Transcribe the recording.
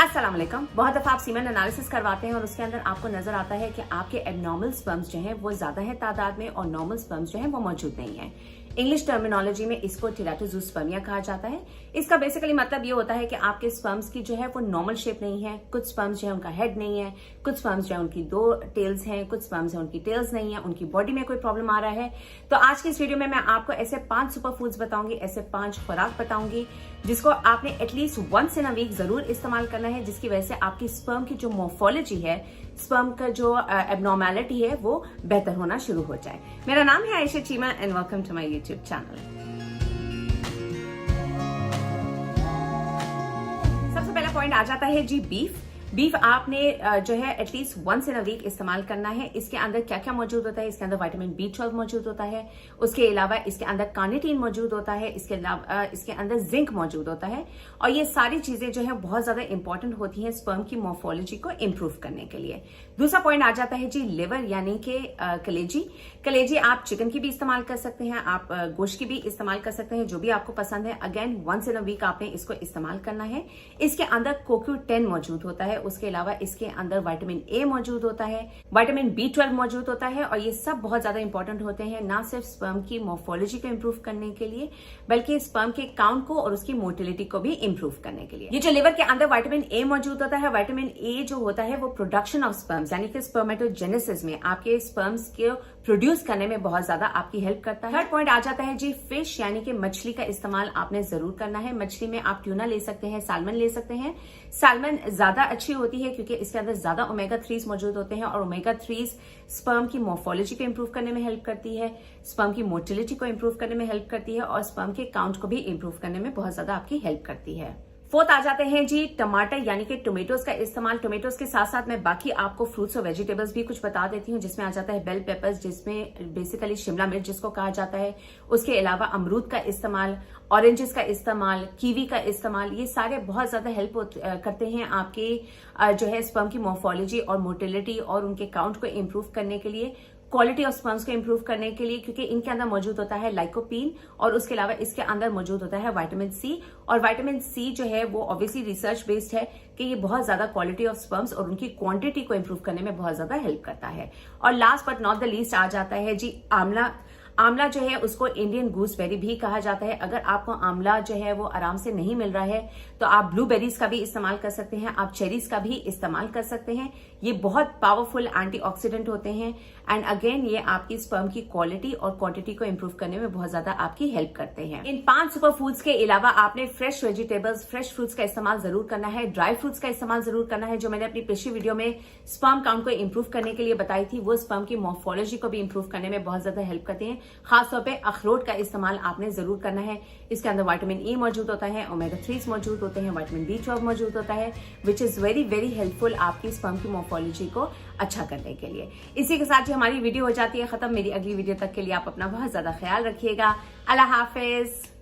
अस्सलाम वालेकुम। बहुत दफा आप सीमेन एनालिसिस करवाते हैं और उसके अंदर आपको नजर आता है कि आपके एबनॉर्मल स्पर्म्स जो हैं वो ज्यादा है तादाद में और नॉर्मल स्पर्म्स जो हैं वो मौजूद नहीं है। इंग्लिश टर्मिनोलॉजी में इसको टेराटोजूस्पर्मिया कहा जाता है। इसका बेसिकली मतलब ये होता है कि आपके स्पर्म्स की जो है वो नॉर्मल शेप नहीं है। कुछ स्पर्म्स जो है उनका हेड नहीं है, कुछ स्पर्म्स जो है उनकी 2 टेल्स हैं, कुछ स्पर्म्स है उनकी टेल्स नहीं है, उनकी बॉडी में कोई प्रॉब्लम आ रहा है। तो आज की इस वीडियो में मैं आपको ऐसे 5 सुपर फूड्स बताऊंगी, ऐसे 5 खुराक बताऊंगी जिसको आपने at least once in a week जरूर इस्तेमाल करना है, जिसकी वजह से आपकी स्पर्म की जो मोर्फोलॉजी है, स्पर्म का जो एबनॉर्मेलिटी है वो बेहतर होना शुरू हो जाए। मेरा नाम है Ayesha Cheema and welcome to my YouTube channel. सबसे पहला पॉइंट आ जाता है जी बीफ। बीफ आपने जो है at least once in a week इस्तेमाल करना है। इसके अंदर क्या क्या मौजूद होता है? इसके अंदर विटामिन B12 मौजूद होता है, उसके अलावा इसके अंदर कार्निटीन मौजूद होता है, इसके अलावा इसके अंदर जिंक मौजूद होता है। और ये सारी चीजें जो है बहुत ज्यादा इंपॉर्टेंट होती हैं स्पर्म की मोर्फोलॉजी को इम्प्रूव करने के लिए। दूसरा पॉइंट आ जाता है जी लिवर यानी कि कलेजी। कलेजी आप चिकन की भी इस्तेमाल कर सकते हैं, आप गोश्त की भी इस्तेमाल कर सकते हैं, जो भी आपको पसंद है। Again once in a week आपने इसको इस्तेमाल करना है। इसके अंदर CoQ10 मौजूद होता है, उसके अलावा इसके अंदर विटामिन A मौजूद होता है, विटामिन B12 मौजूद होता है। और ये सब बहुत ज्यादा इंपॉर्टेंट होते हैं, ना सिर्फ स्पर्म की मोर्फोलॉजी को इम्प्रूव करने के लिए बल्कि स्पर्म के काउंट को और उसकी मोटिलिटी को भी इम्प्रूव करने के लिए। ये जो लिवर के अंदर विटामिन A मौजूद होता है, विटामिन A जो होता है वो प्रोडक्शन ऑफ स्पर्म्स यानी कि स्पर्मेटोजेनेसिस में आपके स्पर्म्स के प्रोड्यूस करने में बहुत ज्यादा आपकी हेल्प करता है। थर्ड पॉइंट आ जाता है जी फिश यानी कि मछली का इस्तेमाल आपने जरूर करना है। मछली में आप ट्यूना ले सकते हैं, सालमन ले सकते हैं। सालमन ज्यादा अच्छी होती है क्योंकि इसके अंदर ज्यादा ओमेगा 3 मौजूद होते हैं और ओमेगा 3 स्पर्म की मोर्फोलॉजी को इम्प्रूव करने में हेल्प करती है, स्पर्म की मोटिलिटी को इम्प्रूव करने में हेल्प करती है और स्पर्म के काउंट को भी इम्प्रूव करने में बहुत ज्यादा आपकी हेल्प करती है। फोर्थ आ जाते हैं जी टमाटर यानी कि टोमेटोज का इस्तेमाल। टोमेटोज के साथ साथ मैं बाकी आपको फ्रूट्स और वेजिटेबल्स भी कुछ बता देती हूँ, जिसमें आ जाता है बेल पेपर्स, जिसमें बेसिकली शिमला मिर्च जिसको कहा जाता है। उसके अलावा अमरूद का इस्तेमाल, ऑरेंजेस का इस्तेमाल, कीवी का इस्तेमाल, ये सारे बहुत ज्यादा हेल्प करते हैं आपके जो है स्पर्म की मोर्फोलॉजी और मोटिलिटी और उनके काउंट को इम्प्रूव करने के लिए, क्वालिटी ऑफ स्पर्म्स को इम्प्रूव करने के लिए, क्योंकि इनके अंदर मौजूद होता है लाइकोपीन और उसके अलावा इसके अंदर मौजूद होता है विटामिन सी। और विटामिन सी जो है वो ऑब्वियसली रिसर्च बेस्ड है कि ये बहुत ज्यादा क्वालिटी ऑफ स्पर्म्स और उनकी क्वांटिटी को इम्प्रूव करने में बहुत ज्यादा हेल्प करता है। और last but not the least आ जाता है जी आंवला। आंवला जो है उसको इंडियन गूसबेरी भी कहा जाता है। अगर आपको आंवला जो है वो आराम से नहीं मिल रहा है तो आप ब्लूबेरीज का भी इस्तेमाल कर सकते हैं, आप चेरीज का भी इस्तेमाल कर सकते हैं। ये बहुत पावरफुल एंटीऑक्सीडेंट होते हैं एंड अगेन ये आपकी स्पर्म की क्वालिटी और क्वांटिटी को इम्प्रूव करने में बहुत ज्यादा आपकी हेल्प करते हैं। इन 5 सुपर फूड्स के अलावा आपने फ्रेश वेजिटेबल्स, फ्रेश फ्रूट्स का इस्तेमाल जरूर करना है, ड्राई फ्रूट्स का इस्तेमाल जरूर करना है। जो मैंने अपनी पिछली वीडियो में स्पर्म काउंट को इम्प्रूव करने के लिए बताई थी, वो स्पर्म की मोर्फोलॉजी को भी इम्प्रूव करने में बहुत ज्यादा हेल्प करते हैं। खासतौर पर अखरोट का इस्तेमाल आपने जरूर करना है। इसके अंदर विटामिन E मौजूद होता है, ओमेगा 3 मौजूद होते हैं, विटामिन B12 मौजूद होता है, which is very very helpful आपकी स्पर्म की मोर्फोलॉजी को अच्छा करने के लिए। इसी के साथ ही हमारी वीडियो हो जाती है खत्म। मेरी अगली वीडियो तक के लिए आप अपना बहुत ज्यादा ख्याल रखिएगा। अल्लाह हाफिज।